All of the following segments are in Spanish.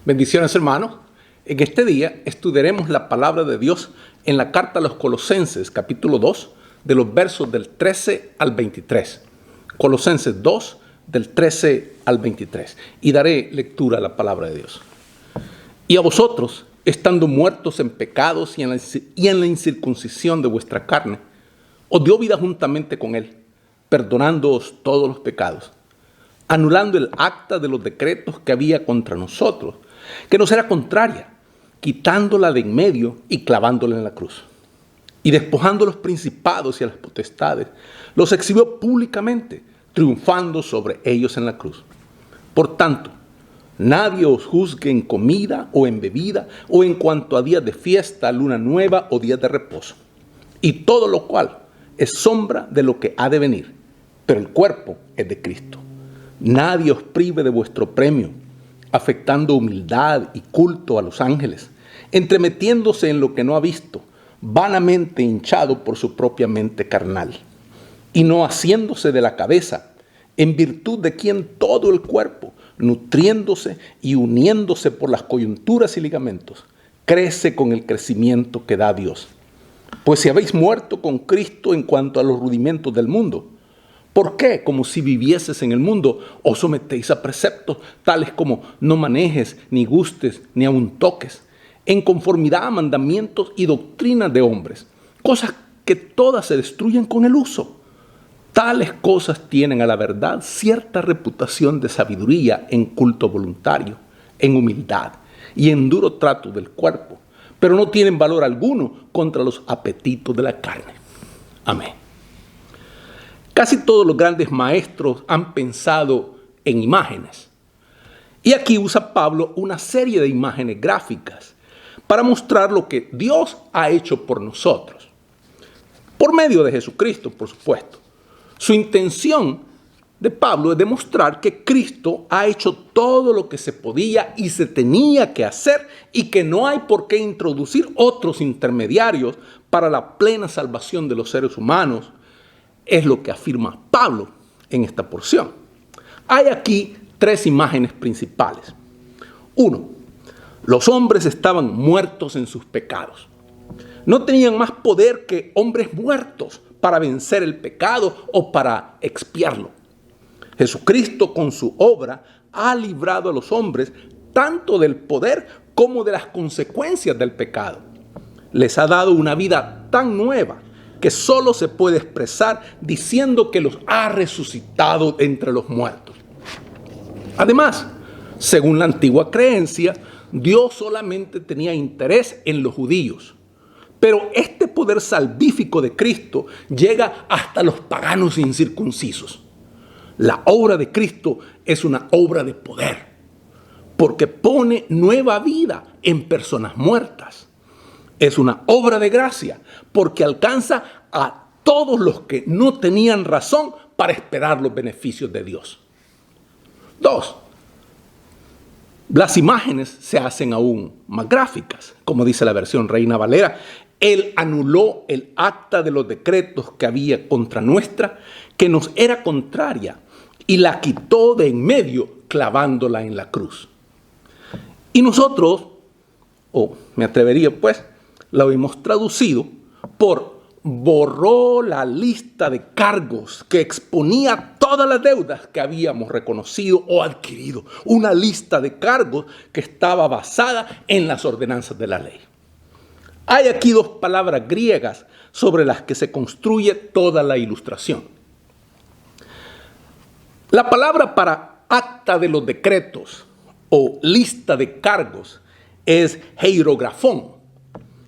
Bendiciones, hermanos. En este día estudiaremos la palabra de Dios en la carta a los Colosenses, capítulo 2, de los versos del 13 al 23. Colosenses 2, del 13 al 23. Y daré lectura a la palabra de Dios. Y a vosotros, estando muertos en pecados y en la incircuncisión de vuestra carne, os dio vida juntamente con él, perdonándoos todos los pecados, anulando el acta de los decretos que había contra nosotros, que nos era contraria, quitándola de en medio y clavándola en la cruz. Y despojando a los principados y a las potestades, los exhibió públicamente, triunfando sobre ellos en la cruz. Por tanto, nadie os juzgue en comida o en bebida, o en cuanto a días de fiesta, luna nueva o días de reposo. Y todo lo cual es sombra de lo que ha de venir, pero el cuerpo es de Cristo. Nadie os prive de vuestro premio, afectando humildad y culto a los ángeles, entremetiéndose en lo que no ha visto, vanamente hinchado por su propia mente carnal, y no haciéndose de la cabeza, en virtud de quien todo el cuerpo, nutriéndose y uniéndose por las coyunturas y ligamentos, crece con el crecimiento que da Dios. Pues si habéis muerto con Cristo en cuanto a los rudimentos del mundo, ¿por qué, como si vivieses en el mundo, os sometéis a preceptos tales como no manejes, ni gustes, ni aun toques, en conformidad a mandamientos y doctrinas de hombres, cosas que todas se destruyen con el uso? Tales cosas tienen a la verdad cierta reputación de sabiduría en culto voluntario, en humildad y en duro trato del cuerpo, pero no tienen valor alguno contra los apetitos de la carne. Amén. Casi todos los grandes maestros han pensado en imágenes. Y aquí usa Pablo una serie de imágenes gráficas para mostrar lo que Dios ha hecho por nosotros. Por medio de Jesucristo, por supuesto. Su intención de Pablo es demostrar que Cristo ha hecho todo lo que se podía y se tenía que hacer y que no hay por qué introducir otros intermediarios para la plena salvación de los seres humanos. Es lo que afirma Pablo en esta porción. Hay aquí tres imágenes principales. Uno, los hombres estaban muertos en sus pecados. No tenían más poder que hombres muertos para vencer el pecado o para expiarlo. Jesucristo con su obra ha librado a los hombres tanto del poder como de las consecuencias del pecado. Les ha dado una vida tan nueva que solo se puede expresar diciendo que los ha resucitado entre los muertos. Además, según la antigua creencia, Dios solamente tenía interés en los judíos. Pero este poder salvífico de Cristo llega hasta los paganos incircuncisos. La obra de Cristo es una obra de poder, porque pone nueva vida en personas muertas. Es una obra de gracia, porque alcanza a todos los que no tenían razón para esperar los beneficios de Dios. 2. Las imágenes se hacen aún más gráficas, como dice la versión Reina Valera. Él anuló el acta de los decretos que había contra nuestra, que nos era contraria, y la quitó de en medio, clavándola en la cruz. Y nosotros, me atrevería pues, lo hemos traducido por borró la lista de cargos que exponía todas las deudas que habíamos reconocido o adquirido. Una lista de cargos que estaba basada en las ordenanzas de la ley. Hay aquí dos palabras griegas sobre las que se construye toda la ilustración. La palabra para acta de los decretos o lista de cargos es heirografón,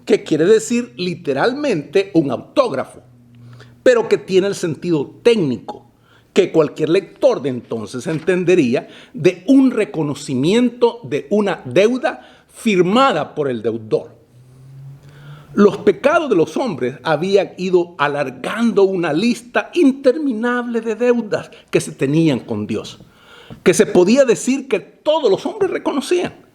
que quiere decir literalmente un autógrafo, pero que tiene el sentido técnico que cualquier lector de entonces entendería de un reconocimiento de una deuda firmada por el deudor. Los pecados de los hombres habían ido alargando una lista interminable de deudas que se tenían con Dios, que se podía decir que todos los hombres reconocían.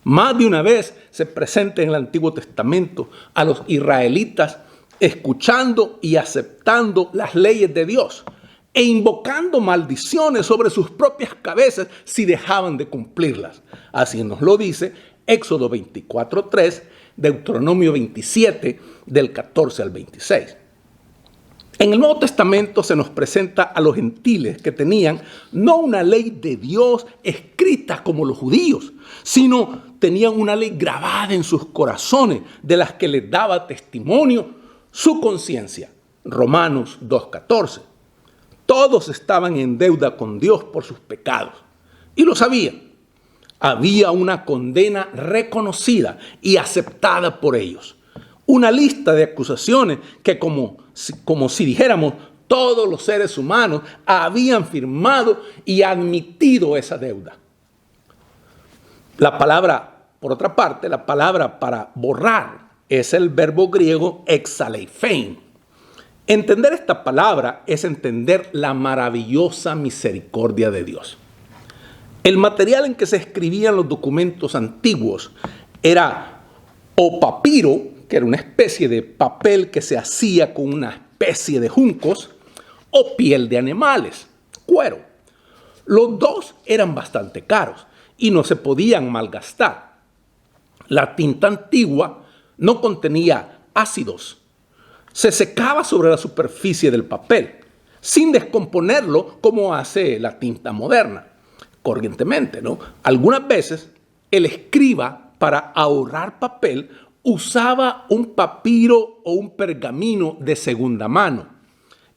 Más de una vez se presenta en el Antiguo Testamento a los israelitas escuchando y aceptando las leyes de Dios, e invocando maldiciones sobre sus propias cabezas si dejaban de cumplirlas. Así nos lo dice Éxodo 24:3, Deuteronomio 27, del 14 al 26. En el Nuevo Testamento se nos presenta a los gentiles que tenían no una ley de Dios escrita como los judíos, sino tenían una ley grabada en sus corazones de las que les daba testimonio su conciencia. Romanos 2:14. Todos estaban en deuda con Dios por sus pecados y lo sabían. Había una condena reconocida y aceptada por ellos. Una lista de acusaciones que como si dijéramos todos los seres humanos habían firmado y admitido esa deuda. La palabra, por otra parte, la palabra para borrar es el verbo griego exaleiphein. Entender esta palabra es entender la maravillosa misericordia de Dios. El material en que se escribían los documentos antiguos era o papiro, que era una especie de papel que se hacía con una especie de juncos, o piel de animales, cuero. Los dos eran bastante caros y no se podían malgastar. La tinta antigua no contenía ácidos. Se secaba sobre la superficie del papel, sin descomponerlo como hace la tinta moderna, corrientemente, ¿no? Algunas veces el escriba, para ahorrar papel, usaba un papiro o un pergamino de segunda mano,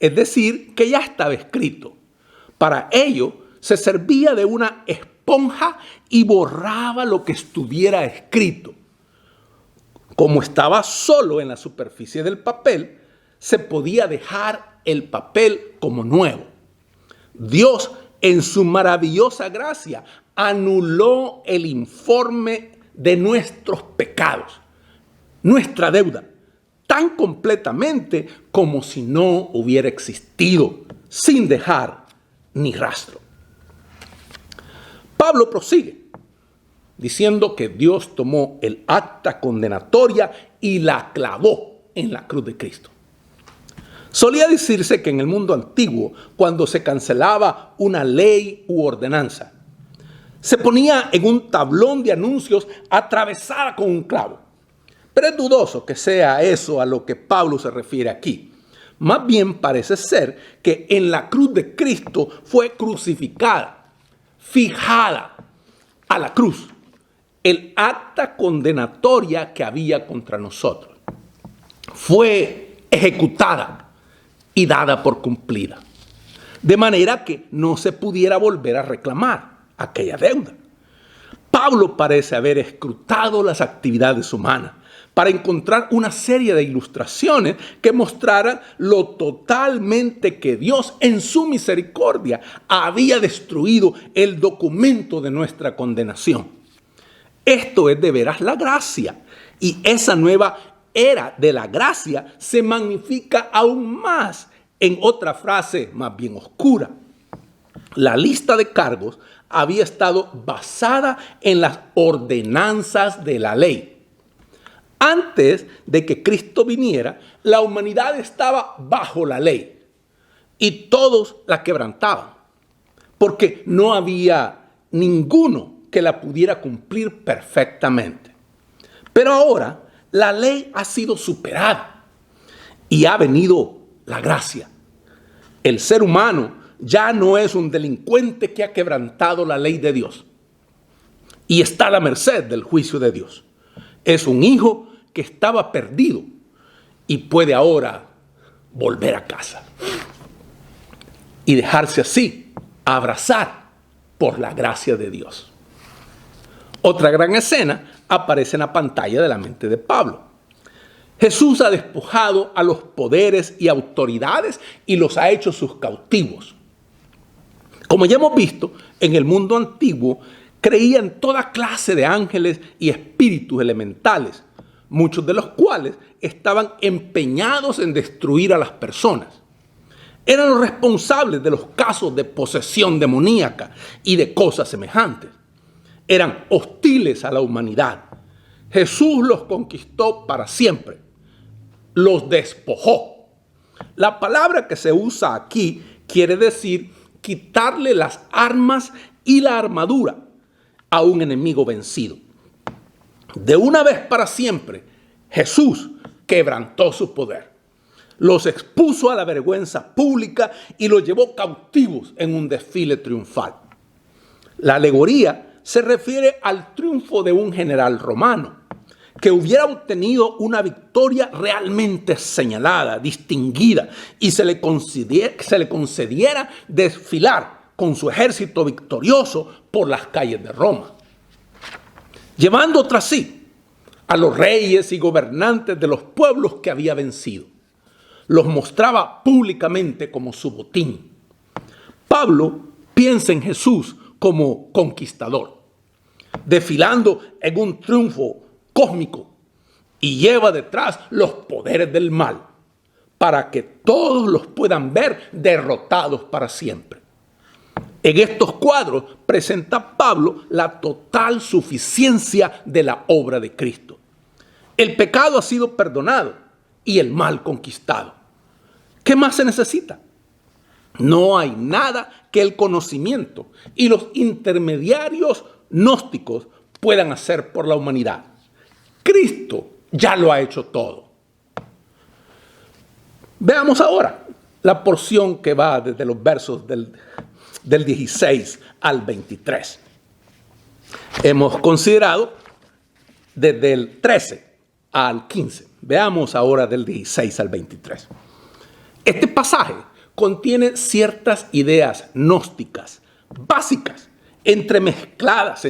es decir, que ya estaba escrito. Para ello, se servía de una esponja y borraba lo que estuviera escrito. Como estaba solo en la superficie del papel, se podía dejar el papel como nuevo. Dios, en su maravillosa gracia, anuló el informe de nuestros pecados, nuestra deuda, tan completamente como si no hubiera existido, sin dejar ni rastro. Pablo prosigue diciendo que Dios tomó el acta condenatoria y la clavó en la cruz de Cristo. Solía decirse que en el mundo antiguo, cuando se cancelaba una ley u ordenanza, se ponía en un tablón de anuncios atravesada con un clavo. Pero es dudoso que sea eso a lo que Pablo se refiere aquí. Más bien parece ser que en la cruz de Cristo fue crucificada, fijada a la cruz, el acta condenatoria que había contra nosotros. Fue ejecutada y dada por cumplida, de manera que no se pudiera volver a reclamar aquella deuda. Pablo parece haber escrutado las actividades humanas para encontrar una serie de ilustraciones que mostraran lo totalmente que Dios en su misericordia había destruido el documento de nuestra condenación. Esto es de veras la gracia, y esa nueva era de la gracia se magnifica aún más en otra frase más bien oscura. La lista de cargos había estado basada en las ordenanzas de la ley. Antes de que Cristo viniera, la humanidad estaba bajo la ley y todos la quebrantaban, porque no había ninguno que la pudiera cumplir perfectamente. Pero ahora la ley ha sido superada y ha venido la gracia. El ser humano ya no es un delincuente que ha quebrantado la ley de Dios y está a la merced del juicio de Dios. Es un hijo que estaba perdido y puede ahora volver a casa y dejarse así abrazar por la gracia de Dios. Otra gran escena aparece en la pantalla de la mente de Pablo. Jesús ha despojado a los poderes y autoridades y los ha hecho sus cautivos. Como ya hemos visto, en el mundo antiguo creían toda clase de ángeles y espíritus elementales, muchos de los cuales estaban empeñados en destruir a las personas. Eran los responsables de los casos de posesión demoníaca y de cosas semejantes. Eran hostiles a la humanidad. Jesús los conquistó para siempre. Los despojó. La palabra que se usa aquí quiere decir quitarle las armas y la armadura a un enemigo vencido. De una vez para siempre, Jesús quebrantó su poder. Los expuso a la vergüenza pública y los llevó cautivos en un desfile triunfal. La alegoría se refiere al triunfo de un general romano que hubiera obtenido una victoria realmente señalada, distinguida, y se le concediera desfilar con su ejército victorioso por las calles de Roma, llevando tras sí a los reyes y gobernantes de los pueblos que había vencido. Los mostraba públicamente como su botín. Pablo piensa en Jesús como conquistador, desfilando en un triunfo cósmico, y lleva detrás los poderes del mal para que todos los puedan ver derrotados para siempre. En estos cuadros presenta Pablo la total suficiencia de la obra de Cristo. El pecado ha sido perdonado y el mal conquistado. ¿Qué más se necesita? No hay nada que el conocimiento y los intermediarios gnósticos puedan hacer por la humanidad. Cristo ya lo ha hecho todo. Veamos ahora la porción que va desde los versos del 16 al 23. Hemos considerado desde el 13 al 15. Veamos ahora del 16 al 23. Este pasaje contiene ciertas ideas gnósticas básicas, entremezcladas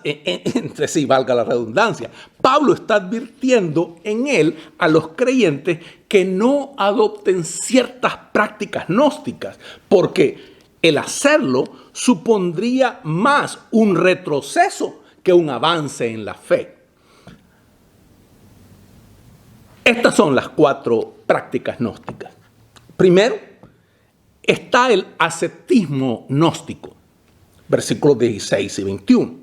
entre sí, valga la redundancia. Pablo está advirtiendo en él a los creyentes que no adopten ciertas prácticas gnósticas, porque el hacerlo supondría más un retroceso que un avance en la fe. Estas son las 4 prácticas gnósticas. Primero, está el ascetismo gnóstico, versículos 16 y 21.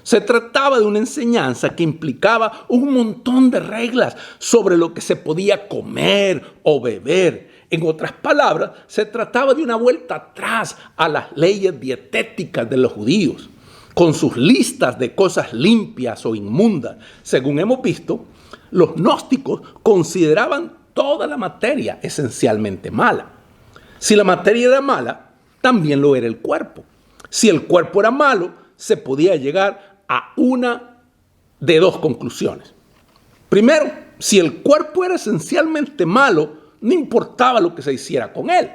Se trataba de una enseñanza que implicaba un montón de reglas sobre lo que se podía comer o beber. En otras palabras, se trataba de una vuelta atrás a las leyes dietéticas de los judíos, con sus listas de cosas limpias o inmundas. Según hemos visto, los gnósticos consideraban toda la materia esencialmente mala. Si la materia era mala, también lo era el cuerpo. Si el cuerpo era malo, se podía llegar a una de 2 conclusiones. Primero, si el cuerpo era esencialmente malo, no importaba lo que se hiciera con él.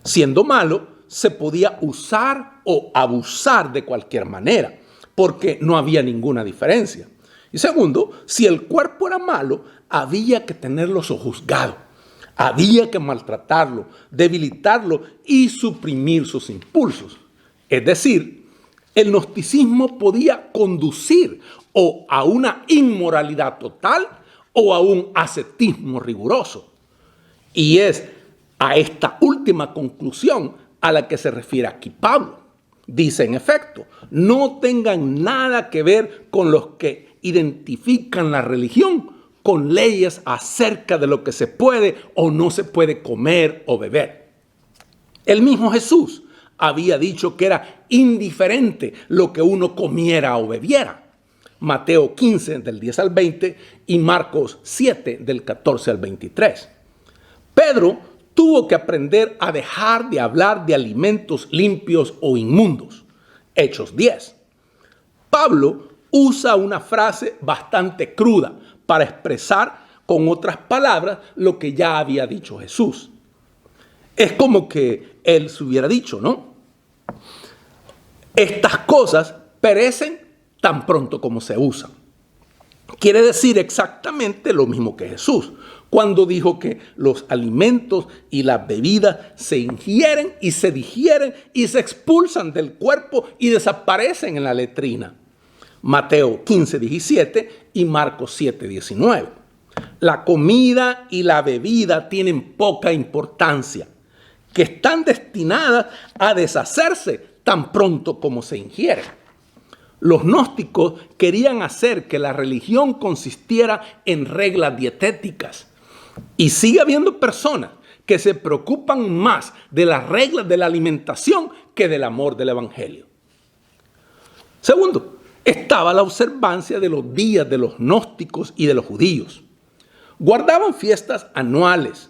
Siendo malo, se podía usar o abusar de cualquier manera, porque no había ninguna diferencia. Y segundo, si el cuerpo era malo, había que tenerlo sojuzgado, había que maltratarlo, debilitarlo y suprimir sus impulsos. Es decir, el gnosticismo podía conducir o a una inmoralidad total o a un ascetismo riguroso. Y es a esta última conclusión a la que se refiere aquí Pablo. Dice, en efecto, no tengan nada que ver con los que identifican la religión con leyes acerca de lo que se puede o no se puede comer o beber. El mismo Jesús había dicho que era indiferente lo que uno comiera o bebiera. Mateo 15 del 10 al 20 y Marcos 7 del 14 al 23. Pedro tuvo que aprender a dejar de hablar de alimentos limpios o inmundos. Hechos 10. Pablo usa una frase bastante cruda para expresar con otras palabras lo que ya había dicho Jesús. Es como que él se hubiera dicho, ¿no? Estas cosas perecen tan pronto como se usan. Quiere decir exactamente lo mismo que Jesús, cuando dijo que los alimentos y las bebidas se ingieren y se digieren y se expulsan del cuerpo y desaparecen en la letrina. Mateo 15, 17 y Marcos 7, 19. La comida y la bebida tienen poca importancia, que están destinadas a deshacerse tan pronto como se ingieren. Los gnósticos querían hacer que la religión consistiera en reglas dietéticas. Y sigue habiendo personas que se preocupan más de las reglas de la alimentación que del amor del evangelio. Segundo, estaba la observancia de los días de los gnósticos y de los judíos. Guardaban fiestas anuales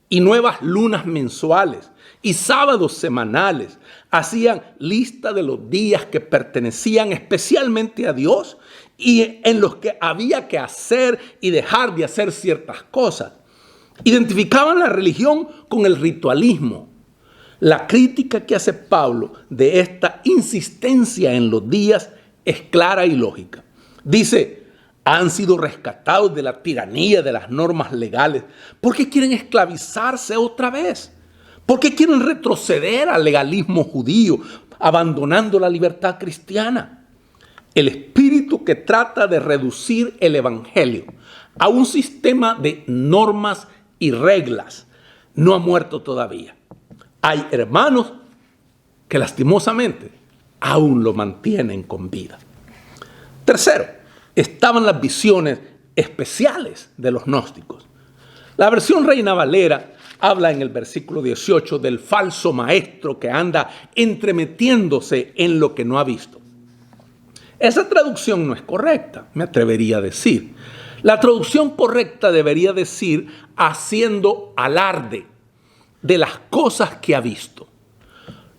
y nuevas lunas mensuales y sábados semanales. Hacían lista de los días que pertenecían especialmente a Dios y en los que había que hacer y dejar de hacer ciertas cosas. Identificaban la religión con el ritualismo. La crítica que hace Pablo de esta insistencia en los días es clara y lógica. Dice: han sido rescatados de la tiranía de las normas legales. ¿Por qué quieren esclavizarse otra vez? ¿Por qué quieren retroceder al legalismo judío, abandonando la libertad cristiana? El espíritu que trata de reducir el evangelio a un sistema de normas y reglas no ha muerto todavía. Hay hermanos que lastimosamente aún lo mantienen con vida. Tercero, estaban las visiones especiales de los gnósticos. La versión Reina Valera habla en el versículo 18 del falso maestro que anda entremetiéndose en lo que no ha visto. Esa traducción no es correcta, me atrevería a decir. La traducción correcta debería decir haciendo alarde de las cosas que ha visto.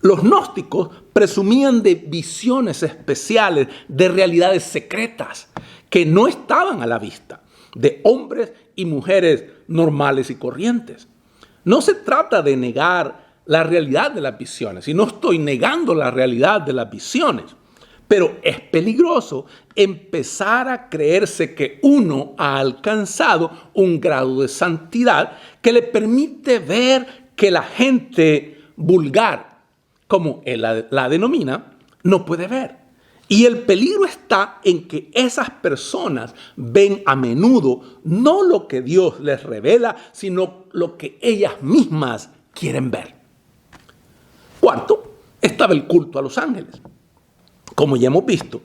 Los gnósticos presumían de visiones especiales, de realidades secretas que no estaban a la vista, de hombres y mujeres normales y corrientes. No se trata de negar la realidad de las visiones, y no estoy negando la realidad de las visiones, pero es peligroso empezar a creerse que uno ha alcanzado un grado de santidad que le permite ver que la gente vulgar, como él la denomina, no puede ver. Y el peligro está en que esas personas ven a menudo no lo que Dios les revela, sino lo que ellas mismas quieren ver. Cuarto, estaba el culto a los ángeles. Como ya hemos visto,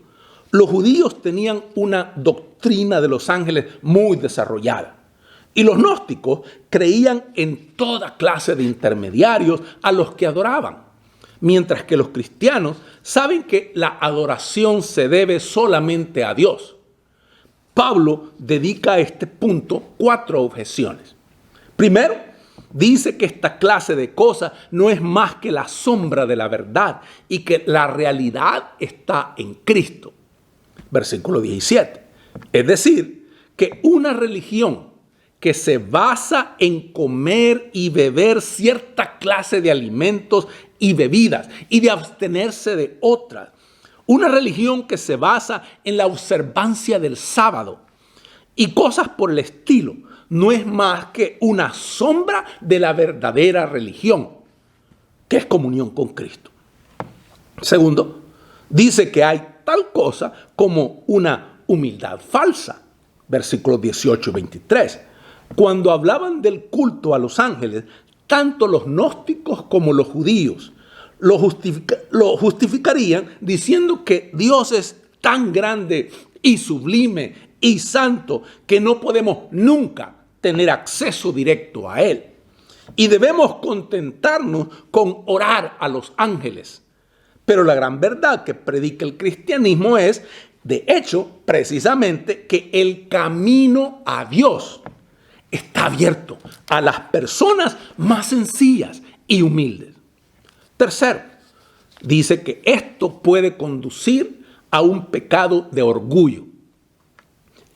los judíos tenían una doctrina de los ángeles muy desarrollada. Y los gnósticos creían en toda clase de intermediarios a los que adoraban. Mientras que los cristianos saben que la adoración se debe solamente a Dios. Pablo dedica a este punto 4 objeciones. Primero, dice que esta clase de cosas no es más que la sombra de la verdad y que la realidad está en Cristo. Versículo 17. Es decir, que una religión que se basa en comer y beber cierta clase de alimentos y bebidas y de abstenerse de otras. Una religión que se basa en la observancia del sábado y cosas por el estilo no es más que una sombra de la verdadera religión, que es comunión con Cristo. Segundo, dice que hay tal cosa como una humildad falsa. Versículos 18 y 23. Cuando hablaban del culto a los ángeles, tanto los gnósticos como los judíos lo justificarían diciendo que Dios es tan grande y sublime y santo que no podemos nunca tener acceso directo a Él. Y debemos contentarnos con orar a los ángeles. Pero la gran verdad que predica el cristianismo es, de hecho, precisamente que el camino a Dios está abierto a las personas más sencillas y humildes. Tercero, dice que esto puede conducir a un pecado de orgullo.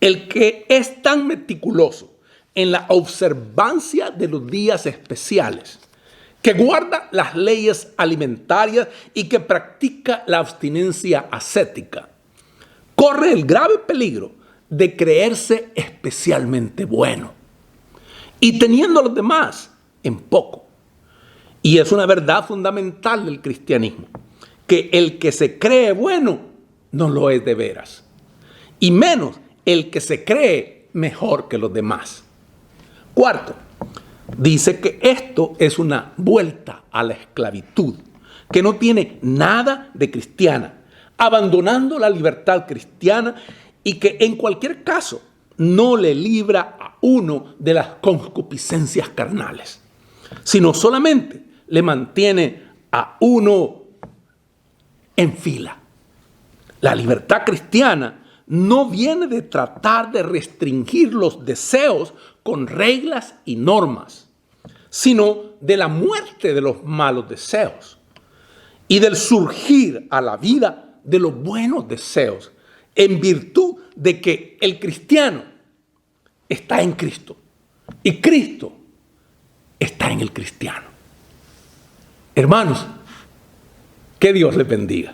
El que es tan meticuloso en la observancia de los días especiales, que guarda las leyes alimentarias y que practica la abstinencia ascética, corre el grave peligro de creerse especialmente bueno y teniendo a los demás en poco. Y es una verdad fundamental del cristianismo, que el que se cree bueno no lo es de veras, y menos el que se cree mejor que los demás. Cuarto, dice que esto es una vuelta a la esclavitud, que no tiene nada de cristiana, abandonando la libertad cristiana y que en cualquier caso no le libra a uno de las concupiscencias carnales. sino solamente le mantiene a uno en fila. La libertad cristiana no viene de tratar de restringir los deseos con reglas y normas, sino de la muerte de los malos deseos y del surgir a la vida de los buenos deseos, en virtud de que el cristiano está en Cristo y Cristo está en el cristiano. Hermanos, que Dios les bendiga.